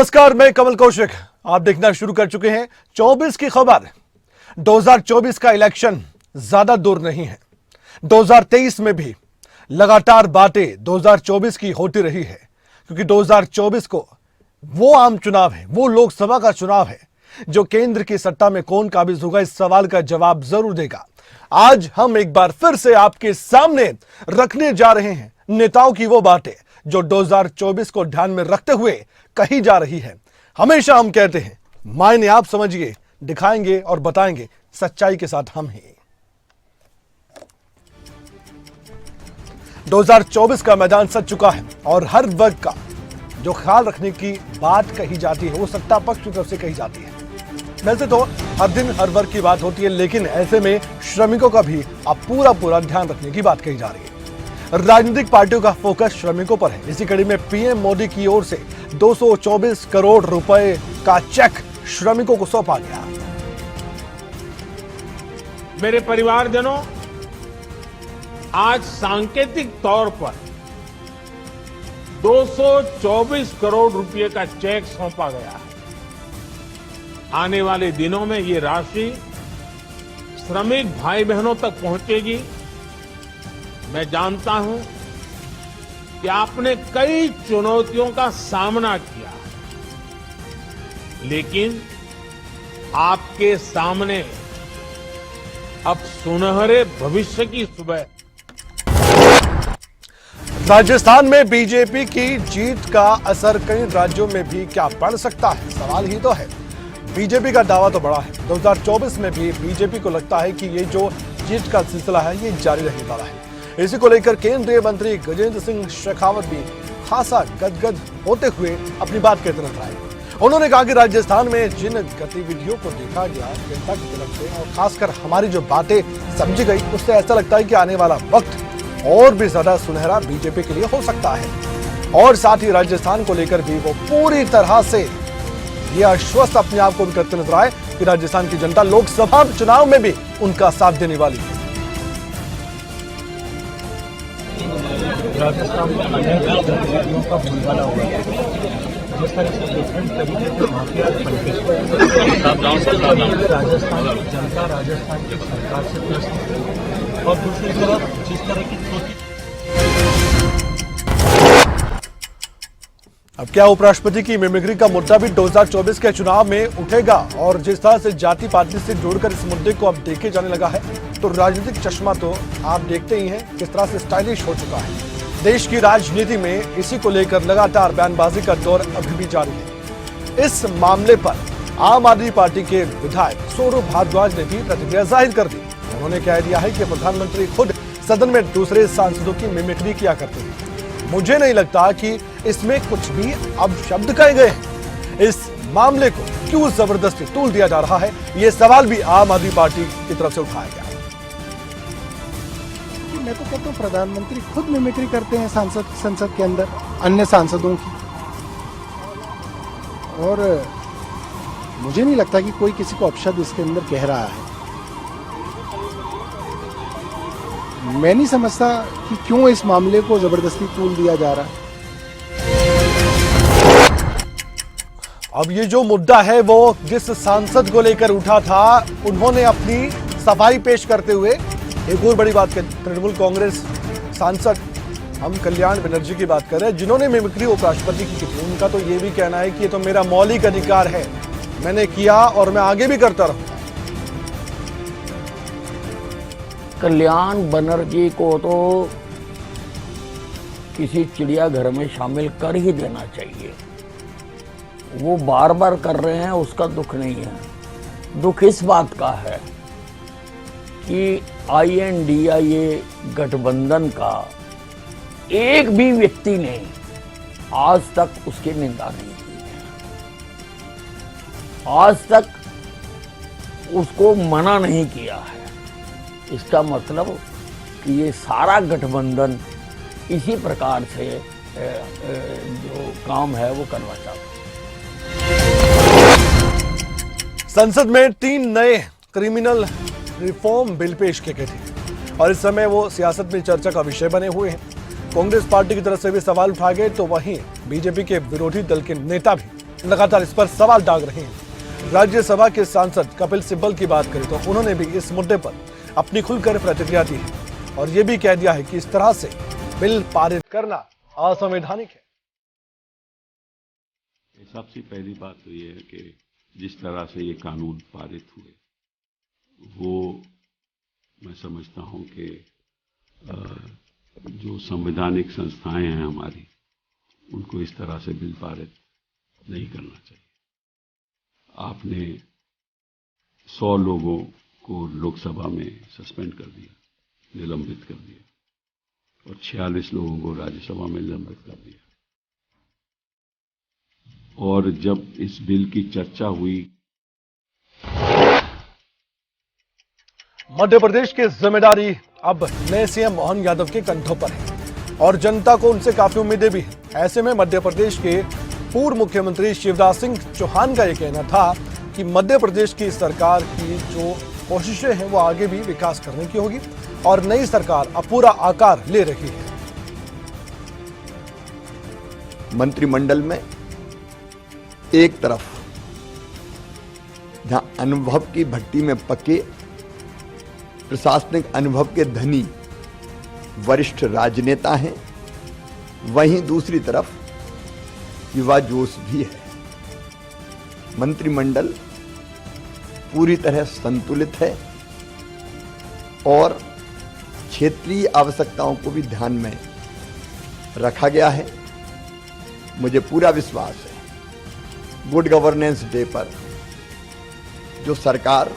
नमस्कार, मैं कमल कौशिक। आप देखना शुरू कर चुके हैं 24 की खबर। 2024 का इलेक्शन ज्यादा दूर नहीं है। 2023 में भी लगातार बातें 2024 की होती रही है, क्योंकि 2024 को वो आम चुनाव है, वो लोकसभा का चुनाव है जो केंद्र की सत्ता में कौन काबिज होगा, इस सवाल का जवाब जरूर देगा। आज हम एक बार फिर से आपके सामने रखने जा रहे हैं नेताओं की वो बातें जो 2024 को ध्यान में रखते हुए कही जा रही है। हमेशा हम कहते हैं मायने आप समझिए, दिखाएंगे और बताएंगे सच्चाई के साथ हम ही। 2024 का मैदान सज चुका है और हर वर्ग का जो ख्याल रखने की बात कही जाती है वो सत्ता पक्ष की तरफ से कही जाती है। वैसे तो हर दिन हर वर्ग की बात होती है, लेकिन ऐसे में श्रमिकों का भी अब पूरा ध्यान रखने की बात कही जा रही है। राजनीतिक पार्टियों का फोकस श्रमिकों पर है। इसी कड़ी में पीएम मोदी की ओर से 224 करोड़ रुपए का चेक श्रमिकों को सौंपा गया। मेरे परिवारजनों, आज सांकेतिक तौर पर 224 करोड़ रुपए का चेक सौंपा गया है। आने वाले दिनों में ये राशि श्रमिक भाई बहनों तक पहुंचेगी। मैं जानता हूं कि आपने कई चुनौतियों का सामना किया, लेकिन आपके सामने अब सुनहरे भविष्य की सुबह। राजस्थान में बीजेपी की जीत का असर कई राज्यों में भी क्या पड़ सकता है, सवाल ही तो है। बीजेपी का दावा तो बड़ा है। 2024 में भी बीजेपी को लगता है कि ये जो जीत का सिलसिला है ये जारी रहने वाला है। इसी को लेकर केंद्रीय मंत्री गजेंद्र सिंह शेखावत भी खासा गदगद होते हुए अपनी बात कहते नजर आए। उन्होंने कहा कि राजस्थान में जिन गतिविधियों को देखा गया जनता की तरफ से और खासकर हमारी जो बातें समझी गई, उससे ऐसा लगता है कि आने वाला वक्त और भी ज्यादा सुनहरा बीजेपी के लिए हो सकता है। और साथ ही राजस्थान को लेकर भी वो पूरी तरह से ये आश्वस्त अपने आप को करते नजर आए कि राजस्थान की जनता लोकसभा चुनाव में भी उनका साथ देने वाली है। राजस्थान में अनेक गतिविधियों का बोलबाला हुआ है। जिस तरह से डिफरेंट तरीके के माफिया राजस्थान की जनता राजस्थान की सरकार से त्रस्त है, और दूसरी तरफ जिस तरह की छोटी। अब क्या उपराष्ट्रपति की मिमिक्री का मुद्दा भी 2024 के चुनाव में उठेगा? और जिस तरह से जाति पाति से जोड़कर इस मुद्दे को अब देखे जाने लगा है, तो राजनीतिक चश्मा तो आप देखते ही हैं किस तरह से स्टाइलिश हो चुका है। देश की राजनीति में इसी को लेकर लगातार बयानबाजी का दौर अभी भी जारी है। इस मामले पर आम आदमी पार्टी के विधायक स्वरूप भारद्वाज ने भी प्रतिक्रिया जाहिर कर दी। उन्होंने कह दिया है कि प्रधानमंत्री खुद सदन में दूसरे सांसदों की मिमिक्री किया करते हैं। मुझे नहीं लगता कि इसमें कुछ भी अब शब्द कहे गए हैं। इस मामले को क्यों जबरदस्ती तूल दिया जा रहा है, ये सवाल भी आम आदमी पार्टी की तरफ से उठाया गया। मैं तो कहता हूँ प्रधानमंत्री खुद मिमिक्री करते हैं संसद के अंदर अन्य सांसदों की, और मुझे नहीं लगता कि कोई किसी को अपशब्द इसके अंदर कह रहा है। मैं नहीं समझता कि क्यों इस मामले को जबरदस्ती तूल दिया जा रहा है। अब ये जो मुद्दा है वो जिस सांसद को लेकर उठा था, उन्होंने अपनी सफाई पेश करते हुए एक और बड़ी बात कही। तृणमूल कांग्रेस सांसद, हम कल्याण बनर्जी की बात कर रहे हैं, जिन्होंने मिमिक्री उपराष्ट्रपति की थी। उनका तो ये भी कहना है कि ये तो मेरा मौलिक अधिकार है, मैंने किया और मैं आगे भी करता रहूंगा। कल्याण बनर्जी को तो किसी चिड़ियाघर में शामिल कर ही देना चाहिए। वो बार बार कर रहे हैं, उसका दुख नहीं है। दुख इस बात का है कि INDIA गठबंधन का एक भी व्यक्ति ने आज तक उसकी निंदा नहीं की है। आज तक उसको मना नहीं किया है। इसका मतलब कि ये सारा गठबंधन इसी प्रकार से जो काम है वो करना चाहता है। संसद में 3 नए क्रिमिनल रिफॉर्म बिल पेश किए गए थे और इस समय वो सियासत में चर्चा का विषय बने हुए हैं। कांग्रेस पार्टी की तरफ से भी सवाल उठाए गए तो वहीं बीजेपी के विरोधी दल के नेता भी लगातार इस पर सवाल दाग रहे हैं। राज्यसभा के सांसद कपिल सिब्बल की बात करें तो उन्होंने भी इस मुद्दे पर अपनी खुलकर प्रतिक्रिया दी है और ये भी कह दिया है कि इस तरह से बिल पारित करना असंवैधानिक है। सबसे पहली बात तो ये है कि जिस तरह से ये कानून पारित हुए वो मैं समझता हूं कि जो संवैधानिक संस्थाएं हैं हमारी उनको इस तरह से बिल पारित नहीं करना चाहिए। आपने 100 लोगों को लोकसभा में सस्पेंड कर दिया, निलंबित कर दिया और 46 लोगों को राज्यसभा में निलंबित कर दिया। और जब इस बिल की चर्चा हुई, मध्य प्रदेश की जिम्मेदारी अब नए सीएम मोहन यादव के कंधों पर है और जनता को उनसे काफी उम्मीदें भी हैं। ऐसे में मध्य प्रदेश के पूर्व मुख्यमंत्री शिवराज सिंह चौहान का यह कहना था कि मध्य प्रदेश की सरकार की जो कोशिशें हैं वो आगे भी विकास करने की होगी और नई सरकार अब पूरा आकार ले रही है। मंत्रिमंडल में एक तरफ जहां अनुभव की भट्टी में पके प्रशासनिक अनुभव के धनी वरिष्ठ राजनेता हैं, वहीं दूसरी तरफ युवा जोश भी है। मंत्रिमंडल पूरी तरह संतुलित है और क्षेत्रीय आवश्यकताओं को भी ध्यान में रखा गया है। मुझे पूरा विश्वास है गुड गवर्नेंस डे पर जो सरकार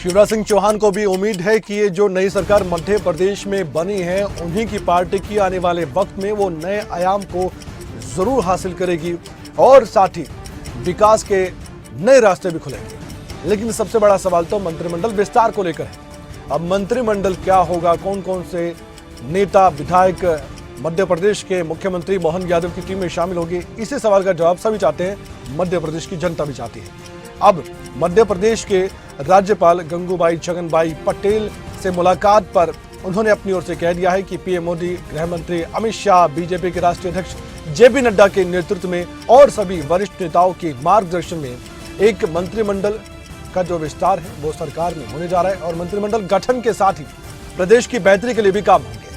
शिवराज सिंह चौहान को भी उम्मीद है कि ये जो नई सरकार मध्य प्रदेश में बनी है उन्हीं की पार्टी की आने वाले वक्त में वो नए आयाम को जरूर हासिल करेगी और साथ ही विकास के नए रास्ते भी खुलेंगे। लेकिन सबसे बड़ा सवाल तो मंत्रिमंडल विस्तार को लेकर है। अब मंत्रिमंडल क्या होगा, कौन कौन से नेता विधायक मध्य प्रदेश के मुख्यमंत्री मोहन यादव की टीम में शामिल होगी, इसी सवाल का जवाब सभी चाहते हैं, मध्य प्रदेश की जनता भी चाहती है। अब मध्य प्रदेश के राज्यपाल गंगूबाई छगनभाई पटेल से मुलाकात पर उन्होंने अपनी ओर से कह दिया है कि पीएम मोदी, गृह मंत्री अमित शाह, बीजेपी के राष्ट्रीय अध्यक्ष जेपी नड्डा के नेतृत्व में और सभी वरिष्ठ नेताओं के मार्गदर्शन में एक मंत्रिमंडल का जो विस्तार है वो सरकार में होने जा रहा है और मंत्रिमंडल गठन के साथ ही प्रदेश की बेहतरी के लिए भी काम होंगे।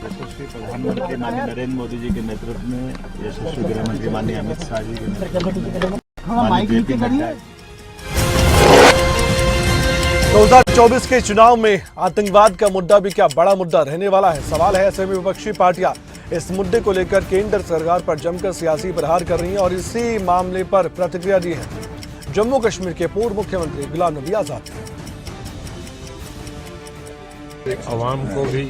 यशस्वी प्रधानमंत्री माननीय नरेंद्र मोदी जी के नेतृत्व में, यशस्वी गृह मंत्री माननीय अमित शाह जी के नेतृत्व में 2024 के चुनाव में आतंकवाद का मुद्दा भी क्या बड़ा मुद्दा रहने वाला है? सवाल है। ऐसे में विपक्षी पार्टियां इस मुद्दे को लेकर केंद्र सरकार पर जमकर सियासी प्रहार कर रही हैं और इसी मामले पर प्रतिक्रिया दी है जम्मू कश्मीर के पूर्व मुख्यमंत्री गुलाम नबी आजाद। आवाम को भी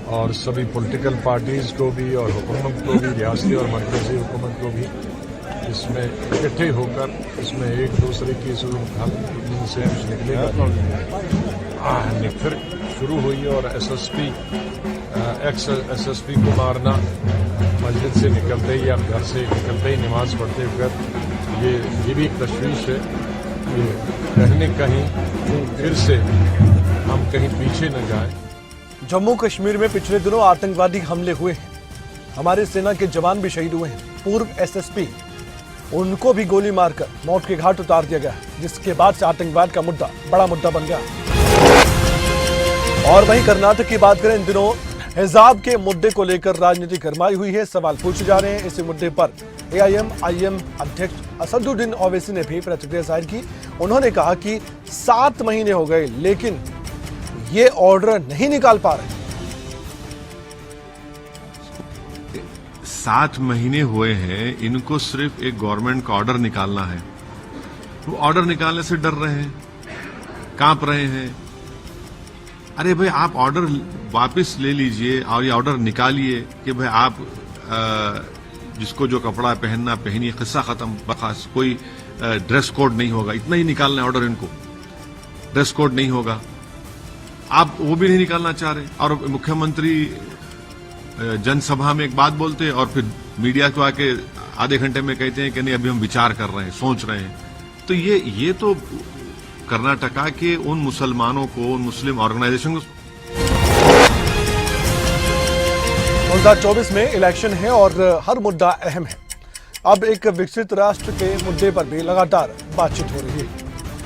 और सभी पॉलिटिकल पार्टीज को भी और हुकूमत को भी, रियासती और मरकजी हुकूमत को भी इसमें इकट्ठे होकर इसमें एक दूसरे की से निकलेगा। फिर शुरू हुई और एक्स एसएसपी को मारना, मस्जिद से निकलते ही या घर से निकलते ही नमाज पढ़ते वक्त ये भी एक तशवीश है कि कहीं न कहीं फिर से हम कहीं पीछे न जाएं। जम्मू कश्मीर में पिछले दिनों आतंकवादी हमले हुए हैं, हमारे सेना के जवान भी शहीद हुए हैं। पूर्व एसएसपी उनको भी गोली मारकर मौत के घाट उतार दिया गया, जिसके बाद से आतंकवाद का मुद्दा बड़ा मुद्दा बन गया। और वहीं कर्नाटक की बात करें, इन दिनों हिजाब के मुद्दे को लेकर राजनीति गरमाई हुई है, सवाल पूछे जा रहे हैं। इसी मुद्दे पर एआईएमआईएम अध्यक्ष असदुद्दीन ओवैसी ने भी प्रतिक्रिया जाहिर की। उन्होंने कहा कि 7 महीने हो गए लेकिन ये ऑर्डर नहीं निकाल पा रहे। 7 महीने हुए हैं, इनको सिर्फ एक गवर्नमेंट का ऑर्डर निकालना है। वो ऑर्डर निकालने से डर रहे हैं, कांप रहे हैं। अरे भाई, आप ऑर्डर वापस ले लीजिए और ये ऑर्डर निकालिए कि भाई आप जिसको जो कपड़ा पहनना पहनिए, किस्सा खत्म, बखास कोई ड्रेस कोड नहीं होगा। इतना ही निकालना है ऑर्डर इनको, ड्रेस कोड नहीं होगा। आप वो भी नहीं निकालना चाह रहे और मुख्यमंत्री जनसभा में एक बात बोलते हैं और फिर मीडिया को आके आधे घंटे में कहते हैं कि नहीं अभी हम विचार कर रहे हैं, सोच रहे हैं। तो ये तो कर्नाटका के उन मुसलमानों को, उन मुस्लिम ऑर्गेनाइजेशन को 2024 में इलेक्शन है और हर मुद्दा अहम है। अब एक विकसित राष्ट्र के मुद्दे पर भी लगातार बातचीत हो रही है।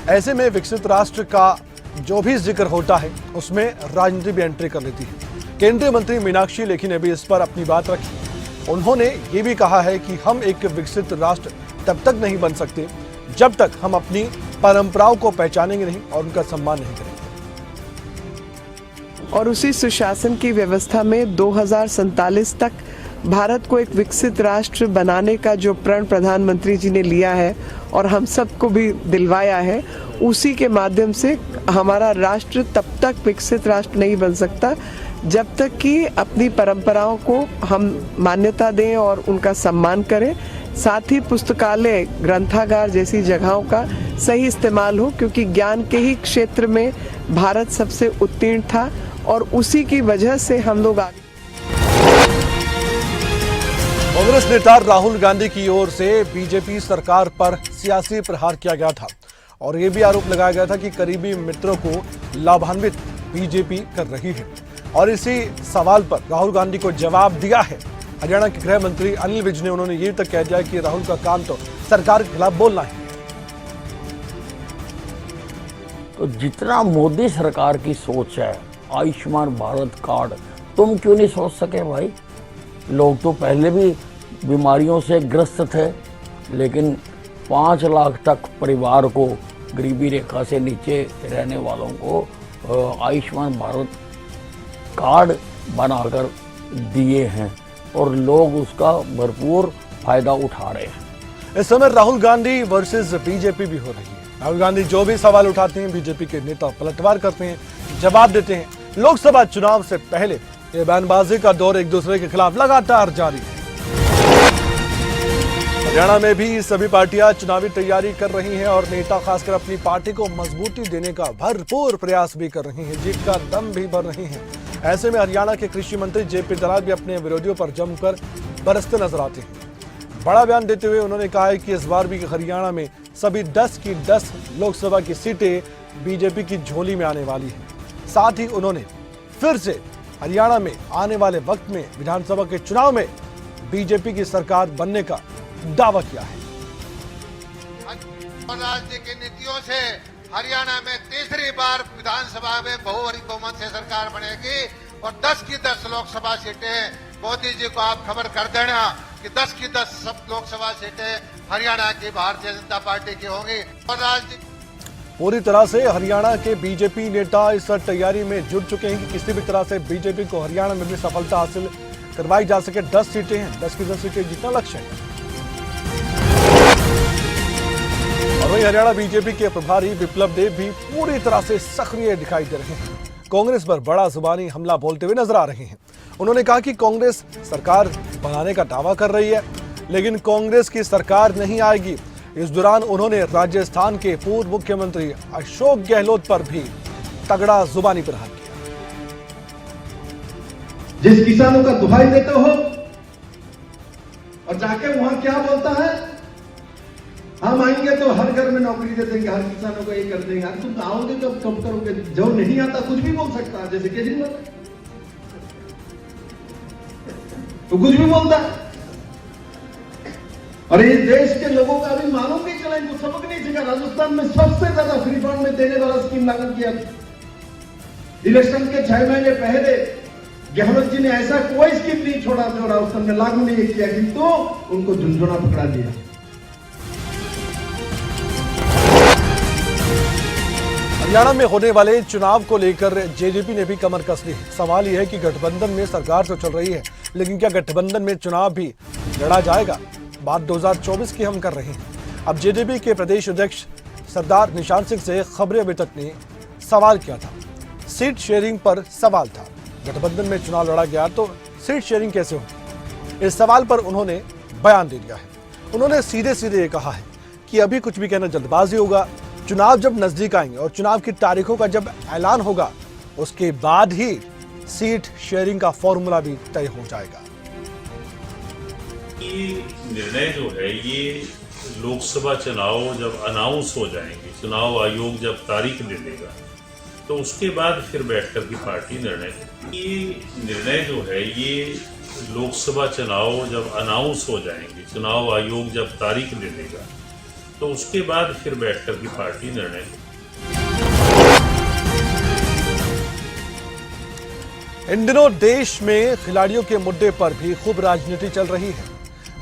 ऐसे में विकसित राष्ट्र का जो भी जिक्र होता है उसमें राजनीति भी एंट्री कर लेती है। केंद्रीय मंत्री मीनाक्षी लेखी ने भी इस पर अपनी बात रखी। उन्होंने ये भी कहा है कि हम एक विकसित राष्ट्र तब तक नहीं बन सकते जब तक हम अपनी परंपराओं को पहचानेंगे नहीं और उनका सम्मान नहीं करेंगे। और उसी सुशासन की व्यवस्था में 2047 तक भारत को एक विकसित राष्ट्र बनाने का जो प्रण प्रधानमंत्री जी ने लिया है और हम सबको भी दिलवाया है, उसी के माध्यम से हमारा राष्ट्र तब तक विकसित राष्ट्र नहीं बन सकता जब तक कि अपनी परंपराओं को हम मान्यता दें और उनका सम्मान करें। साथ ही पुस्तकालय, ग्रंथागार जैसी जगहों का सही इस्तेमाल हो, क्योंकि ज्ञान के ही क्षेत्र में भारत सबसे उत्तीर्ण था और उसी की वजह से हम लोग आगे। कांग्रेस नेता राहुल गांधी की ओर से बीजेपी सरकार पर सियासी प्रहार किया गया था और ये भी आरोप लगाया गया था कि करीबी मित्रों को लाभान्वित बीजेपी कर रही है। और इसी सवाल पर राहुल गांधी को जवाब दिया है हरियाणा के गृह मंत्री अनिल विज ने। उन्होंने ये तक कह दिया कि राहुल का काम तो सरकार के खिलाफ बोलना है। तो जितना मोदी सरकार की सोच है, आयुष्मान भारत कार्ड, तुम क्यों नहीं सोच सके भाई? लोग तो पहले भी बीमारियों से ग्रस्त थे, लेकिन 5 लाख तक परिवार को, गरीबी रेखा से नीचे रहने वालों को आयुष्मान भारत कार्ड बनाकर दिए हैं और लोग उसका भरपूर फायदा उठा रहे हैं। इस समय राहुल गांधी वर्सेस बीजेपी भी हो रही है। राहुल गांधी जो भी सवाल उठाते हैं बीजेपी के नेता पलटवार करते हैं, जवाब देते हैं। लोकसभा चुनाव से पहले ये बयानबाजी का दौर एक दूसरे के खिलाफ लगातार जारी है। हरियाणा में भी सभी पार्टियां चुनावी तैयारी कर रही हैं और नेता खासकर अपनी पार्टी को मजबूती देने का भरपूर प्रयास भी कर रही हैं, जीत का दम भी भर रही हैं। ऐसे में हरियाणा के कृषि मंत्री जेपी दलाल भी अपने विरोधियों पर जमकर बरसते नजर आते हैं। बड़ा बयान देते हुए उन्होंने कहा है कि इस बार भी हरियाणा में सभी 10 की 10 लोकसभा की सीटें बीजेपी की झोली में आने वाली है। साथ ही उन्होंने फिर से हरियाणा में आने वाले वक्त में विधानसभा के चुनाव में बीजेपी की सरकार बनने का दावा किया है। राज्य की नीतियों से हरियाणा में तीसरी बार विधानसभा में बहुमत से सरकार बनेगी और 10 की 10 लोकसभा सीटें, मोदी जी को आप खबर कर देना कि 10 की 10 सब लोकसभा सीटें हरियाणा की भारतीय जनता पार्टी की होंगी। और राज्य पूरी तरह से हरियाणा के बीजेपी नेता इस तैयारी में जुट चुके हैं कि किसी भी तरह से बीजेपी को हरियाणा में भी सफलता हासिल करवाई जा सके। 10 सीटें हैं, 10 की 10 सीटें जीतना लक्ष्य है। और वहीं हरियाणा बीजेपी के प्रभारी विप्लव देव भी पूरी तरह से सक्रिय दिखाई दे रहे हैं। कांग्रेस पर बड़ा जुबानी हमला बोलते हुए नजर आ रहे हैं। उन्होंने कहा कि कांग्रेस सरकार बनाने का दावा कर रही है, लेकिन कांग्रेस की सरकार नहीं आएगी। इस दौरान उन्होंने राजस्थान के पूर्व मुख्यमंत्री अशोक गहलोत पर भी तगड़ा जुबानी प्रहार किया। जिस किसानों का दुहाई देते हो और जाके वहां क्या बोलता है, हम आएंगे तो हर घर में नौकरी दे देंगे, हर किसानों को ये कर देंगे। तुम आओगे तो कब करोगे? जो नहीं आता कुछ भी बोल सकता है, जैसे केजरीवाल तो कुछ भी बोलता है। और इस देश के लोगों का भी मालूम नहीं चला, इनको सबक नहीं सीखा। राजस्थान में सबसे ज्यादा फ्री फंड में देने वाला स्कीम लागू किया। इलेक्शन के 6 महीने पहले गहलोत जी ने ऐसा कोई स्कीम नहीं छोड़ा जो राजस्थान में लागू नहीं किया, किंतु उनको झुंझुना पकड़ा दिया। हरियाणा में होने वाले चुनाव को लेकर जेजेपी ने भी कमर कस ली है। सवाल यह है कि गठबंधन में सरकार तो चल रही है, लेकिन क्या गठबंधन में चुनाव भी लड़ा जाएगा? बात 2024 की हम कर रहे हैं। अब जेजेपी के प्रदेश अध्यक्ष सरदार निशान सिंह से खबरें अभी तक ने सवाल किया था। सीट शेयरिंग पर सवाल था। गठबंधन में चुनाव लड़ा गया तो सीट शेयरिंग कैसे होगी? इस सवाल पर उन्होंने बयान दे दिया है। उन्होंने सीधे सीधे ये कहा है कि अभी कुछ भी कहना जल्दबाजी होगा। चुनाव जब नजदीक आएंगे और चुनाव की तारीखों का जब ऐलान होगा, उसके बाद ही सीट शेयरिंग का फॉर्मूला भी तय हो जाएगा। ये निर्णय जो है, ये लोकसभा चुनाव जब अनाउंस हो जाएंगे, चुनाव आयोग जब तारीख दे देगा, तो उसके बाद फिर बैठकर की पार्टी निर्णय करेगी। ये निर्णय जो है, ये लोकसभा चुनाव जब अनाउंस हो जाएंगे, चुनाव आयोग जब तारीख दे देगा, तो उसके बाद फिर बैठकर की पार्टी निर्णय लेगी। इन दिनों देश में खिलाड़ियों के मुद्दे पर भी खूब राजनीति चल रही है।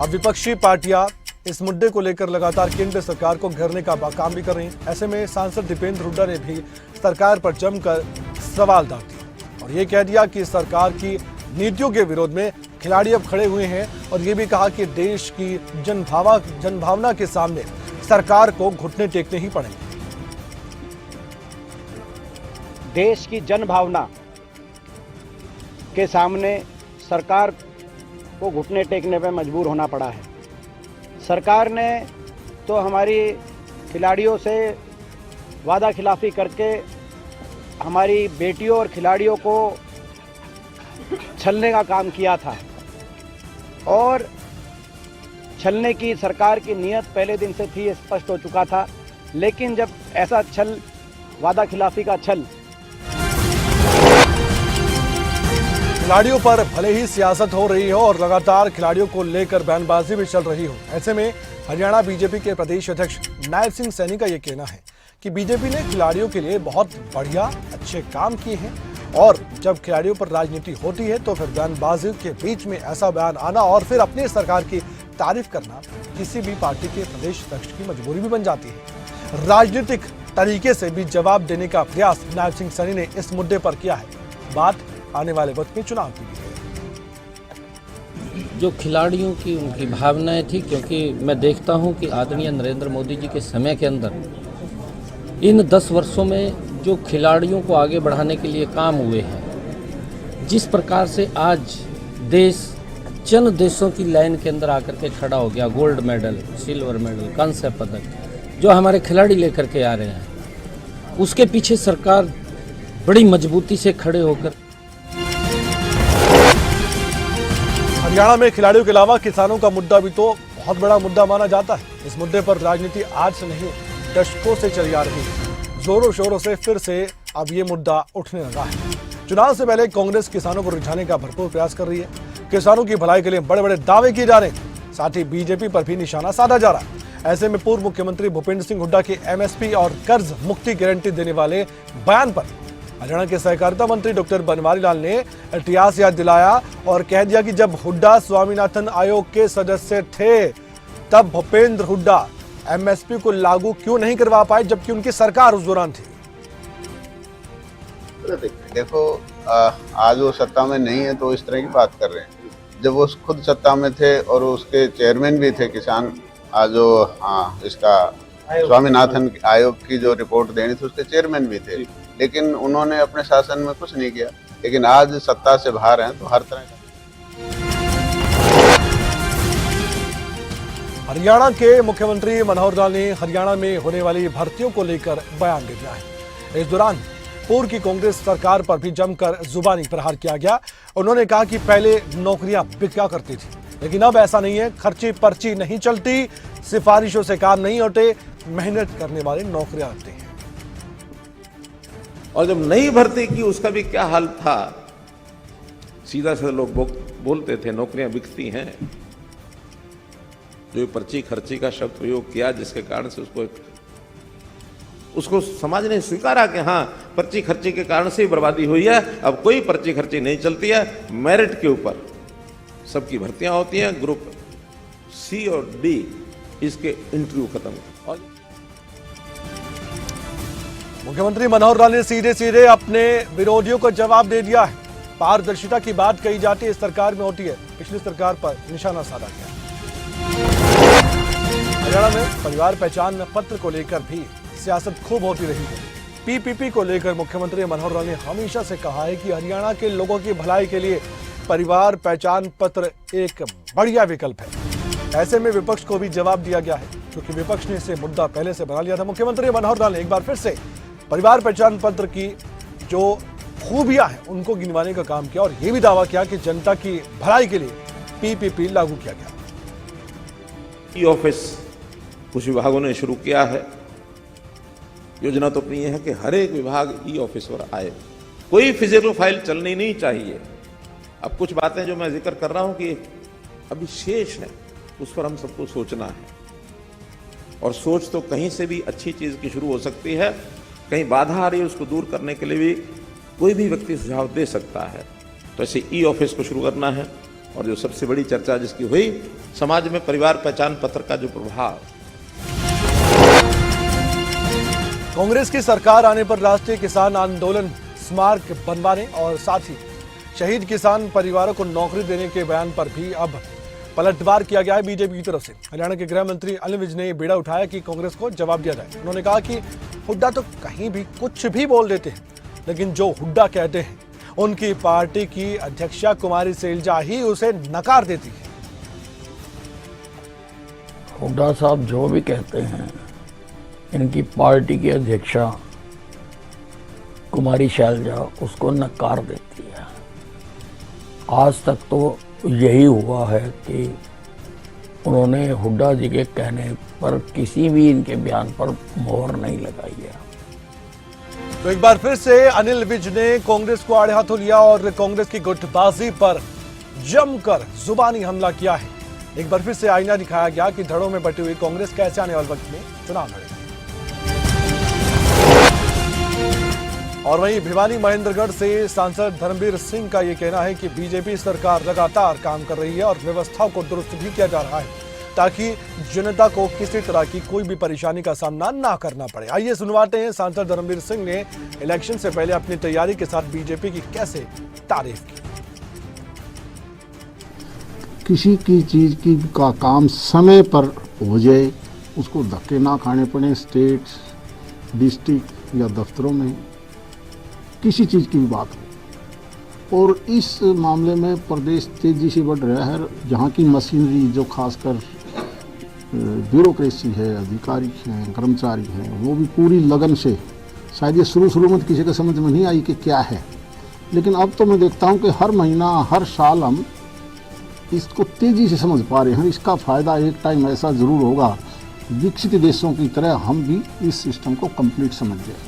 अब विपक्षी पार्टियां इस मुद्दे को लेकर लगातार केंद्र सरकार को घेरने का काम भी कर रही हैं। ऐसे में सांसद दीपेंद्र हुड्डा ने भी सरकार पर जमकर सवाल दाग दिए और ये कह दिया कि सरकार की नीतियों के विरोध में खिलाड़ी अब खड़े हुए हैं और ये भी कहा कि देश की जनभावना के सामने सरकार को घुटने टेकने ही पड़ेंगे। देश की जनभावना के सामने सरकार को घुटने टेकने पर मजबूर होना पड़ा है। सरकार ने तो हमारी खिलाड़ियों से वादा खिलाफी करके हमारी बेटियों और खिलाड़ियों को छलने का काम किया था और छलने की सरकार की नीयत पहले दिन से थी, स्पष्ट हो चुका था। लेकिन जब ऐसा छल, वादा खिलाफी का छल खिलाड़ियों पर भले ही सियासत हो रही हो और लगातार खिलाड़ियों को लेकर बयानबाजी भी चल रही हो, ऐसे में हरियाणा बीजेपी के प्रदेश अध्यक्ष नायब सिंह सैनी का ये कहना है कि बीजेपी ने खिलाड़ियों के लिए बहुत बढ़िया अच्छे काम किए हैं और जब खिलाड़ियों पर राजनीति होती है तो फिर बयानबाजी के बीच में ऐसा बयान आना और फिर अपनी सरकार की तारीफ करना किसी भी पार्टी के प्रदेश अध्यक्ष की मजबूरी भी बन जाती है। राजनीतिक तरीके से भी जवाब देने का प्रयास नायब सिंह सैनी ने इस मुद्दे पर किया है। बात आने वाले वक्त में चुनाव की है। जो खिलाड़ियों की उनकी भावनाएं थी, क्योंकि मैं देखता हूं कि आदरणीय नरेंद्र मोदी जी के समय के अंदर इन 10 वर्षों में जो खिलाड़ियों को आगे बढ़ाने के लिए काम हुए हैं, जिस प्रकार से आज देश चंद देशों की लाइन के अंदर आकर के खड़ा हो गया, गोल्ड मेडल, सिल्वर मेडल, कांस्य पदक जो हमारे खिलाड़ी लेकर के आ रहे हैं, उसके पीछे सरकार बड़ी मजबूती से खड़े होकर। हरियाणा में खिलाड़ियों के अलावा किसानों का मुद्दा भी तो बहुत बड़ा मुद्दा माना जाता है। इस मुद्दे पर राजनीति आज से नहीं दशकों से चली आ रही है। जोरों शोरों से फिर से अब ये मुद्दा उठने लगा है। चुनाव से पहले कांग्रेस किसानों को रिझाने का भरपूर प्रयास कर रही है। किसानों की भलाई के लिए बड़े बड़े दावे किए जा रहे हैं, साथ ही बीजेपी पर भी निशाना साधा जा रहा है। ऐसे में पूर्व मुख्यमंत्री भूपेंद्र सिंह हुड्डा के एमएसपी और कर्ज मुक्ति गारंटी देने वाले बयान पर हरियाणा के सहकारिता मंत्री डॉक्टर बनवारी लाल ने इतिहास याद दिलाया और कह दिया कि जब हुड्डा स्वामीनाथन आयोग के सदस्य थे तब भूपेंद्र हुड्डा एमएसपी को लागू क्यों नहीं करवा पाए, जबकि उनकी सरकार उस दौरान थी। देखो, आज वो सत्ता में नहीं है तो इस तरह की बात कर रहे हैं। जब वो खुद सत्ता में थे और उसके चेयरमैन भी थे किसान, आज जो इसका स्वामीनाथन आयोग की जो रिपोर्ट देनी थी उसके चेयरमैन भी थे, लेकिन उन्होंने अपने शासन में कुछ नहीं किया। लेकिन आज सत्ता से बाहर हैं तो हर तरह का। हरियाणा के मुख्यमंत्री मनोहर लाल ने हरियाणा में होने वाली भर्तियों को लेकर बयान दे दिया है। इस दौरान पूर्व की कांग्रेस सरकार पर भी जमकर जुबानी प्रहार किया गया। उन्होंने कहा कि पहले नौकरियां बिका करती थी, लेकिन अब ऐसा नहीं है। खर्ची पर्ची नहीं चलती, सिफारिशों से काम नहीं होते, मेहनत करने वाले नौकरियां आते हैं। और जब नई भर्ती की उसका भी क्या हाल था, सीधा सीधा लोग बोलते थे नौकरियां बिकती हैं। जो पर्ची खर्ची का शब्द प्रयोग किया, जिसके कारण से उसको समाज ने स्वीकारा कि हाँ, पर्ची खर्ची के कारण से ही बर्बादी हुई है। अब कोई पर्ची खर्ची नहीं चलती है, मेरिट के ऊपर सबकी भर्तियां होती हैं। ग्रुप सी और डी इसके इंटरव्यू खत्म। और मुख्यमंत्री मनोहर लाल ने सीधे सीधे अपने विरोधियों को जवाब दे दिया है। पारदर्शिता की बात कही जाती है, इस सरकार में होती है, पिछली सरकार पर निशाना साधा गया। हरियाणा में परिवार पहचान पत्र को लेकर भी सियासत खूब होती रही है। पीपीपी को लेकर मुख्यमंत्री मनोहर लाल ने हमेशा से कहा है कि हरियाणा के लोगों की भलाई के लिए परिवार पहचान पत्र एक बढ़िया विकल्प है। ऐसे में विपक्ष को भी जवाब दिया गया है, क्योंकि विपक्ष ने इसे मुद्दा पहले से बना लिया था। मुख्यमंत्री मनोहर लाल ने एक बार फिर से परिवार पहचान पत्र की जो खूबियां हैं उनको गिनवाने का काम किया और यह भी दावा किया कि जनता की भलाई के लिए पीपीपी लागू किया गया। ई ऑफिस कुछ विभागों ने शुरू किया है। योजना तो अपनी यह है कि हर एक विभाग ई ऑफिस पर आए। कोई फिजिकल फाइल चलनी नहीं चाहिए। अब कुछ बातें जो मैं जिक्र कर रहा हूं कि अभी शेष है, उस पर हम सबको सोचना है। और सोच तो कहीं से भी अच्छी चीज की शुरू हो सकती है, कहीं बाधा आ रही है उसको दूर करने के लिए भी कोई भी व्यक्ति सुझाव दे सकता है। तो ऐसे ई ऑफिस को शुरू करना है। और जो सबसे बड़ी चर्चा जिसकी हुई, समाज में परिवार पहचान पत्र का जो प्रभाव। कांग्रेस की सरकार आने पर राष्ट्रीय किसान आंदोलन स्मारक बनवाने और साथ ही शहीद किसान परिवारों को नौकरी देने के बयान पर भी अब पलटवार किया गया है बीजेपी की तरफ से। हरियाणा के गृह मंत्री अनिल विज ने बेड़ा उठाया कि कांग्रेस को जवाब दिया जाए। उन्होंने कहा कि हुड्डा तो कहीं भी कुछ भी बोल देते हैं, लेकिन जो हुड्डा कहते हैं उनकी पार्टी की अध्यक्षा कुमारी सैलजा ही उसे नकार देती है। हुड्डा साहब जो भी कहते हैं, इनकी पार्टी की अध्यक्षा कुमारी शैलजा उसको नकार देती है। आज तक तो यही हुआ है कि उन्होंने हुड्डा जी के कहने पर किसी भी इनके बयान पर मोहर नहीं लगाई है। तो एक बार फिर से अनिल विज ने कांग्रेस को आड़े हाथों लिया और कांग्रेस की गुटबाजी पर जमकर जुबानी हमला किया है। एक बार फिर से आईना दिखाया गया कि धड़ों में बटी हुई कांग्रेस कैसे आने वाले वक्त में चुनाव लड़ेगी। और वहीं भिवानी महेंद्रगढ़ से सांसद धर्मवीर सिंह का यह कहना है कि बीजेपी सरकार लगातार काम कर रही है और व्यवस्थाओं को दुरुस्त भी किया जा रहा है ताकि जनता को किसी तरह की कोई भी परेशानी का सामना ना करना पड़े। आइए सुनवाते हैं सांसद धर्मवीर सिंह ने इलेक्शन से पहले अपनी तैयारी के साथ बीजेपी की कैसे तारीफ की। किसी की चीज की का काम समय पर हो जाए, उसको धक्के ना खाने पड़े स्टेट, डिस्ट्रिक्ट या दफ्तरों में, किसी चीज की भी बात हो। और इस मामले में प्रदेश तेजी से बढ़ रहा है। जहाँ की मशीनरी जो खासकर ब्यूरोक्रेसी है, अधिकारी हैं, कर्मचारी हैं, वो भी पूरी लगन से, शायद ये शुरू में किसी को समझ में नहीं आई कि क्या है, लेकिन अब तो मैं देखता हूँ कि हर महीना हर साल हम इसको तेजी से समझ पा रहे हैं। इसका फायदा एक टाइम ऐसा जरूर होगा, विकसित देशों की तरह हम भी इस सिस्टम को कंप्लीट समझ जाए।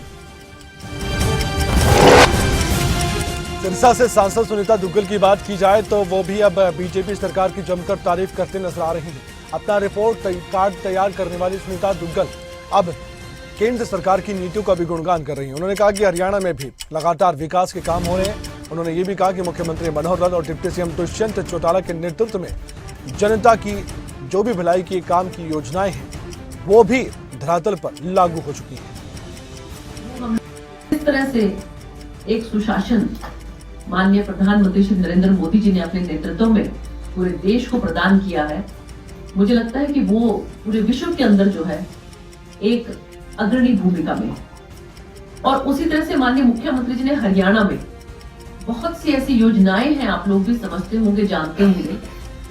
सिरसा से सांसद सुनीता दुग्गल की बात की जाए तो वो भी अब बीजेपी सरकार की जमकर तारीफ करते नजर आ रही हैं। अपना रिपोर्ट कार्ड तैयार करने वाली सुनीता दुग्गल अब केंद्र सरकार की नीतियों का भी गुणगान कर रही हैं। उन्होंने कहा कि हरियाणा में भी लगातार विकास के काम हो रहे हैं। उन्होंने ये भी कहा कि मुख्यमंत्री मनोहर लाल और डिप्टी सीएम दुष्यंत चौटाला के नेतृत्व में जनता की जो भी भलाई की काम की योजनाएं हैं वो भी धरातल पर लागू हो चुकी हैं। इस तरह से एक सुशासन माननीय प्रधानमंत्री श्री नरेंद्र मोदी जी ने अपने नेतृत्व में पूरे देश को प्रदान किया है, मुझे लगता है कि वो पूरे विश्व के अंदर जो है एक अग्रणी भूमिका में। और उसी तरह से माननीय मुख्यमंत्री जी ने हरियाणा में बहुत सी ऐसी योजनाएं हैं, आप लोग भी समझते होंगे, जानते होंगे,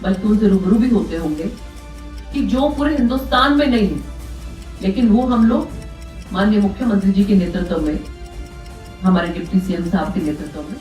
बल्कि उनसे रूबरू भी होते होंगे, कि जो पूरे हिंदुस्तान में नहीं है, लेकिन वो हम लोग माननीय मुख्यमंत्री जी के नेतृत्व में, हमारे डिप्टी सीएम साहब के नेतृत्व में।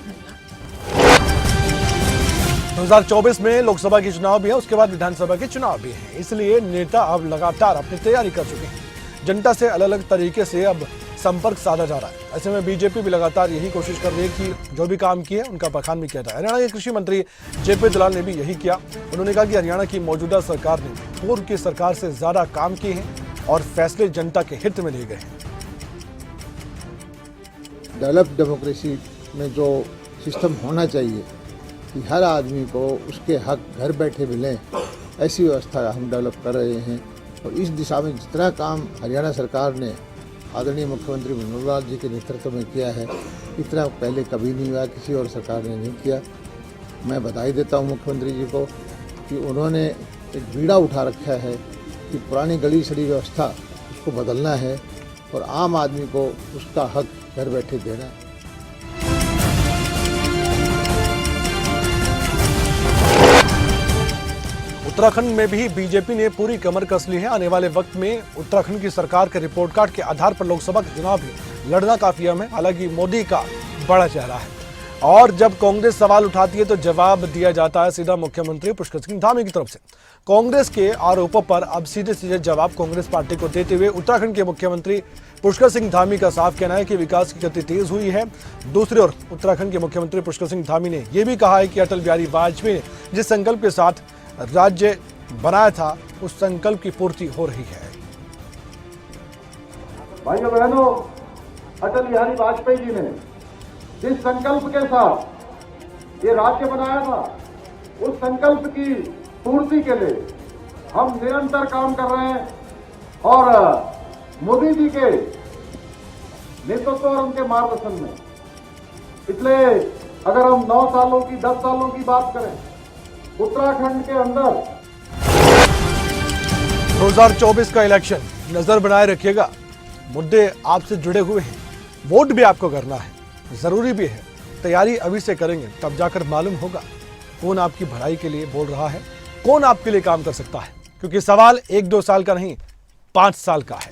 2024 में लोकसभा के चुनाव भी है, उसके बाद विधानसभा के चुनाव भी है, इसलिए नेता अब लगातार अपनी तैयारी कर चुके हैं। जनता से अलग अलग तरीके से अब संपर्क साधा जा रहा है। ऐसे में बीजेपी भी लगातार यही कोशिश कर रही है कि जो भी काम किए उनका बखान भी किया जाए। हरियाणा के कृषि मंत्री जेपी दलाल ने भी यही किया। उन्होंने कहा कि हरियाणा की मौजूदा सरकार ने पूर्व की सरकार से ज्यादा काम किए हैं और फैसले जनता के हित में लिए गए हैं। डेवलप्ड डेमोक्रेसी में जो सिस्टम होना चाहिए कि हर आदमी को उसके हक घर बैठे मिलें, ऐसी व्यवस्था हम डेवलप कर रहे हैं। और इस दिशा में जितना काम हरियाणा सरकार ने आदरणीय मुख्यमंत्री मनोहर लाल जी के नेतृत्व में किया है, इतना पहले कभी नहीं हुआ, किसी और सरकार ने नहीं किया। मैं बधाई देता हूं मुख्यमंत्री जी को कि उन्होंने एक बीड़ा उठा रखा है कि पुरानी गली सड़ी व्यवस्था उसको बदलना है और आम आदमी को उसका हक घर बैठे देना है। उत्तराखंड में भी बीजेपी ने पूरी कमर कस ली है। आने वाले वक्त में उत्तराखंड की सरकार के रिपोर्ट कार्ड के आधार पर लोकसभा के चुनाव भी लड़ना काफी अहम है। हालांकि मोदी का बड़ा चेहरा है। और जब कांग्रेस सवाल उठाती है तो जवाब दिया जाता है सीधा मुख्यमंत्री पुष्कर सिंह धामी की तरफ से। कांग्रेस के आरोपों पर अब सीधे सीधे जवाब कांग्रेस पार्टी को देते हुए उत्तराखंड के मुख्यमंत्री पुष्कर सिंह धामी का साफ कहना है कि विकास की गति तेज हुई है। दूसरी ओर उत्तराखंड के मुख्यमंत्री पुष्कर सिंह धामी ने यह भी कहा है कि अटल बिहारी वाजपेयी ने जिस संकल्प के साथ राज्य बनाया था उस संकल्प की पूर्ति हो रही है। भाइयों बहनों, अटल बिहारी वाजपेयी जी ने जिस संकल्प के साथ ये राज्य बनाया था उस संकल्प की पूर्ति के लिए हम निरंतर काम कर रहे हैं और मोदी जी के नेतृत्व और उनके मार्गदर्शन में पिछले अगर हम 9 सालों की 10 सालों की बात करें उत्तराखंड के अंदर 2024 का इलेक्शन नजर बनाए रखिएगा। मुद्दे आपसे जुड़े हुए हैं, वोट भी आपको करना है, जरूरी भी है। तैयारी अभी से करेंगे तब जाकर मालूम होगा कौन आपकी भलाई के लिए बोल रहा है, कौन आपके लिए काम कर सकता है, क्योंकि सवाल 1-2 साल का नहीं 5 साल का है।